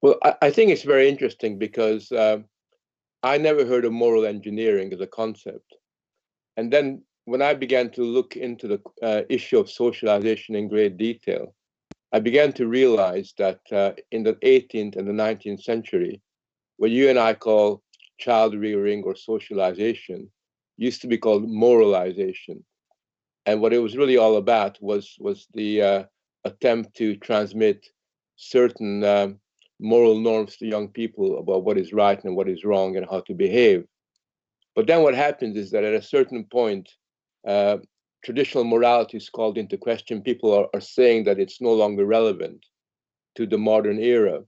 Well, I think it's very interesting because I never heard of moral engineering as a concept. And then when I began to look into the issue of socialization in great detail, I began to realize that in the 18th and the 19th century, what you and I call child rearing or socialization used to be called moralization. And what it was really all about was the attempt to transmit certain moral norms to young people about what is right and what is wrong and how to behave. But then what happens is that at a certain point, uh, traditional morality is called into question. People are saying that it's no longer relevant to the modern era.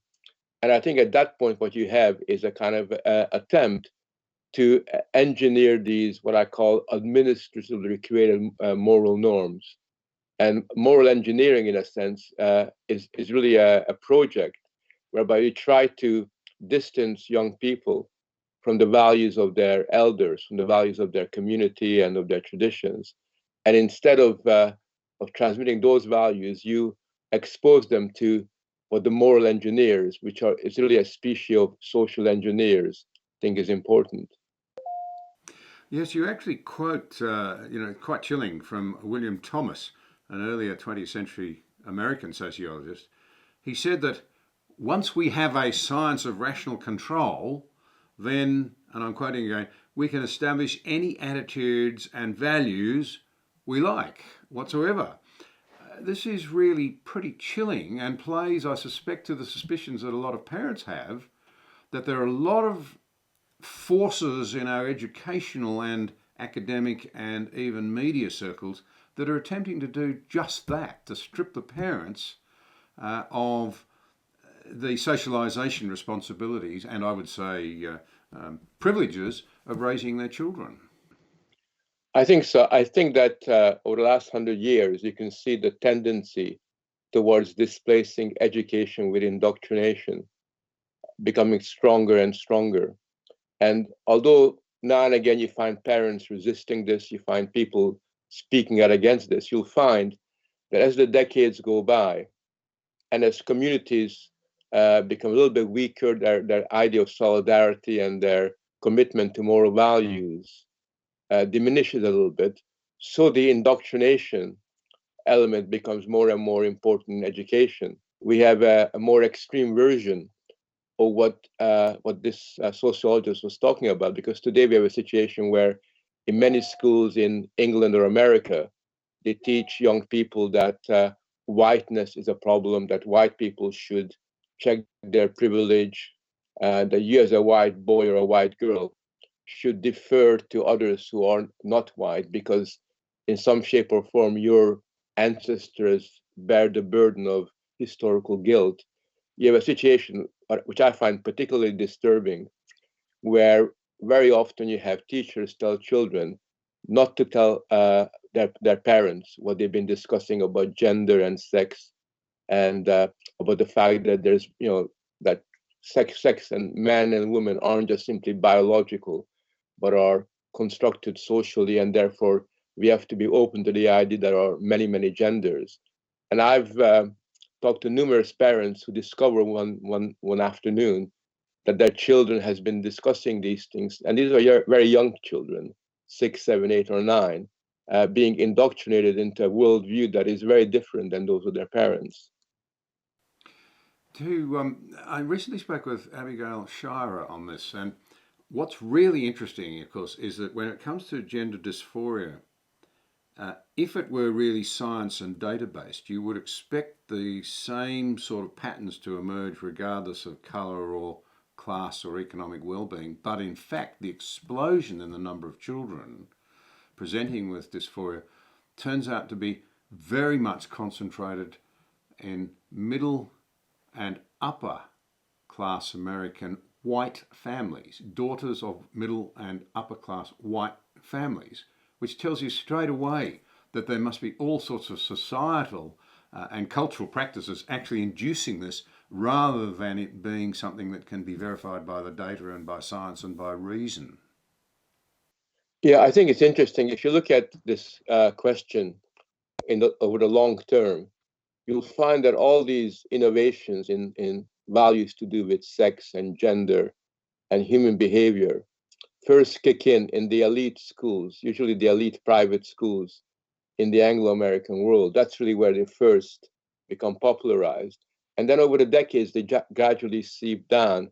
And I think at that point, what you have is a kind of attempt to engineer these, what I call administratively created moral norms. And moral engineering, in a sense, is really a project whereby you try to distance young people from the values of their elders, from the values of their community and of their traditions. And instead of transmitting those values, you expose them to what the moral engineers, which are it's really a species of social engineers, think is important. Yes, you actually quote, quite chilling from William Thomas, an earlier 20th century American sociologist. He said that once we have a science of rational control, then, and I'm quoting again, we can establish any attitudes and values we like whatsoever. This is really pretty chilling and plays, I suspect, to the suspicions that a lot of parents have that there are a lot of forces in our educational and academic and even media circles that are attempting to do just that, to strip the parents of the socialisation responsibilities and I would say privileges of raising their children. I think so. I think that over the last 100 years, you can see the tendency towards displacing education with indoctrination becoming stronger and stronger. And although now and again you find parents resisting this, you find people speaking out against this, you'll find that as the decades go by and as communities become a little bit weaker, their idea of solidarity and their commitment to moral values diminishes a little bit. So the indoctrination element becomes more and more important in education. We have a more extreme version of what this sociologist was talking about, because today we have a situation where in many schools in England or America, they teach young people that whiteness is a problem, that white people should check their privilege, that you as a white boy or a white girl should defer to others who are not white because in some shape or form your ancestors bear the burden of historical guilt. You have a situation which I find particularly disturbing, where very often you have teachers tell children not to tell their parents what they've been discussing about gender and sex, and about the fact that there's, that sex and men and women aren't just simply biological, but are constructed socially, and therefore we have to be open to the idea there are many, many genders. And I've talked to numerous parents who discover one afternoon that their children has been discussing these things, and these are very young children, 6, 7, 8, or 9, being indoctrinated into a worldview that is very different than those of their parents. I recently spoke with Abigail Shira on this, and what's really interesting, of course, is that when it comes to gender dysphoria, if it were really science and data-based, you would expect the same sort of patterns to emerge regardless of colour or class or economic well-being. But in fact, the explosion in the number of children presenting with dysphoria turns out to be very much concentrated in middle and upper class American white families, daughters of middle and upper class white families, which tells you straight away that there must be all sorts of societal and cultural practices actually inducing this, rather than it being something that can be verified by the data and by science and by reason. Yeah, I think it's interesting. If you look at this question over the long term, you'll find that all these innovations in values to do with sex and gender and human behavior first kick in the elite schools, usually the elite private schools in the Anglo-American world. That's really where they first become popularized. And then over the decades, they gradually seep down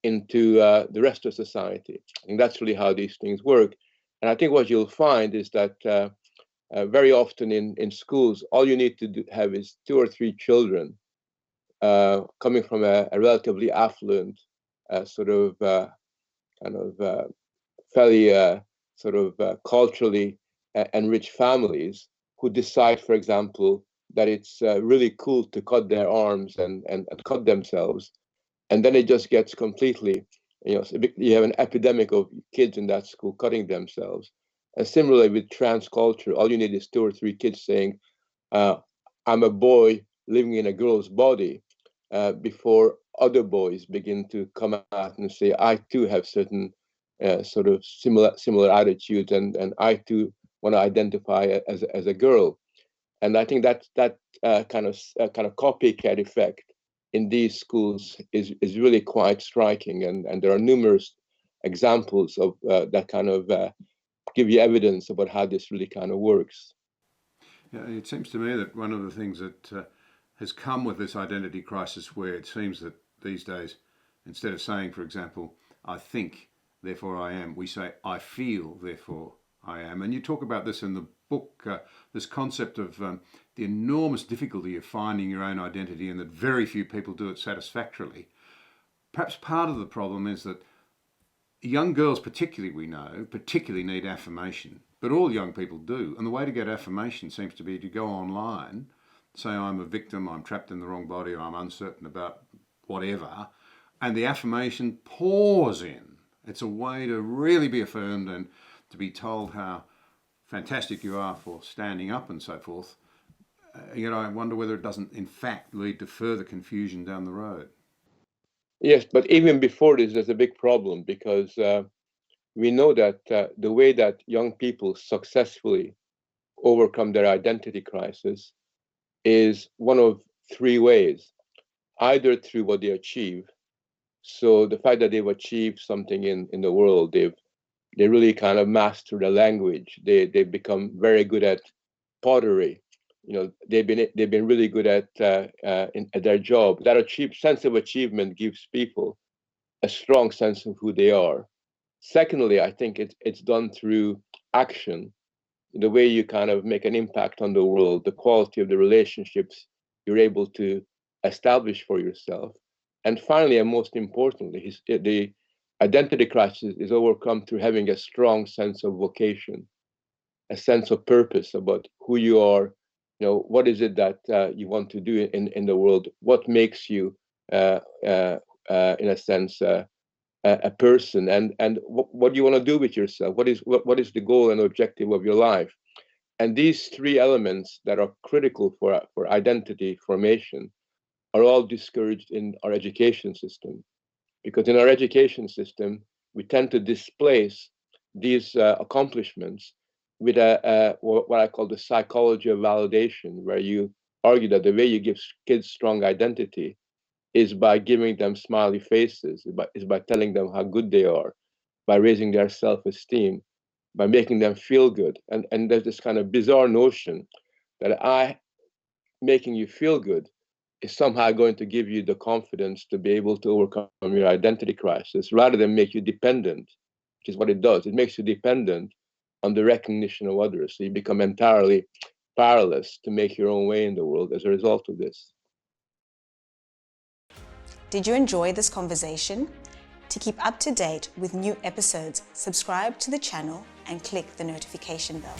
into the rest of society. And that's really how these things work. And I think what you'll find is that very often in schools, all you need to have is 2 or 3 children coming from a relatively affluent sort of kind of fairly culturally enriched families who decide, for example, that it's really cool to cut their arms and cut themselves. And then it just gets completely, you have an epidemic of kids in that school cutting themselves. And similarly with trans culture, all you need is 2 or 3 kids saying, I'm a boy living in a girl's body, before other boys begin to come out and say, I too have certain sort of similar attitudes, and I too want to identify as a girl. And I think that kind of copycat effect in these schools is really quite striking, and there are numerous examples of that kind of give you evidence about how this really kind of works. Yeah, it seems to me that one of the things that has come with this identity crisis, where it seems that these days, instead of saying, for example, I think, therefore I am, we say, I feel, therefore I am. And you talk about this in the book, this concept of the enormous difficulty of finding your own identity, and that very few people do it satisfactorily. Perhaps part of the problem is that young girls particularly, we know, particularly need affirmation. But all young people do. And the way to get affirmation seems to be to go online, say I'm a victim, I'm trapped in the wrong body, or I'm uncertain about whatever, and the affirmation pours in. It's a way to really be affirmed and to be told how fantastic you are for standing up and so forth. Yet I wonder whether it doesn't in fact lead to further confusion down the road. Yes, but even before this, there's a big problem, because we know that the way that young people successfully overcome their identity crisis is one of 3 ways: either through what they achieve. So the fact that they've achieved something in the world, they really kind of master the language. They become very good at pottery. They've been really good at their job. That sense of achievement gives people a strong sense of who they are. Secondly, I think it's done through action, the way you kind of make an impact on the world, the quality of the relationships you're able to establish for yourself. And finally, and most importantly, the identity crisis is overcome through having a strong sense of vocation, a sense of purpose about who you are. What is it that you want to do in the world? What makes you, in a sense, a person, and what do you want to do with yourself? What is the goal and objective of your life? And these 3 elements that are critical for identity formation are all discouraged in our education system, because in our education system we tend to displace these accomplishments with what I call the psychology of validation, where you argue that the way you give kids strong identity is by giving them smiley faces, is by telling them how good they are, by raising their self-esteem, by making them feel good. And there's this kind of bizarre notion that making you feel good is somehow going to give you the confidence to be able to overcome your identity crisis, rather than make you dependent, which is what it does. It makes you dependent on the recognition of others. So you become entirely powerless to make your own way in the world as a result of this. Did you enjoy this conversation? To keep up to date with new episodes, subscribe to the channel and click the notification bell.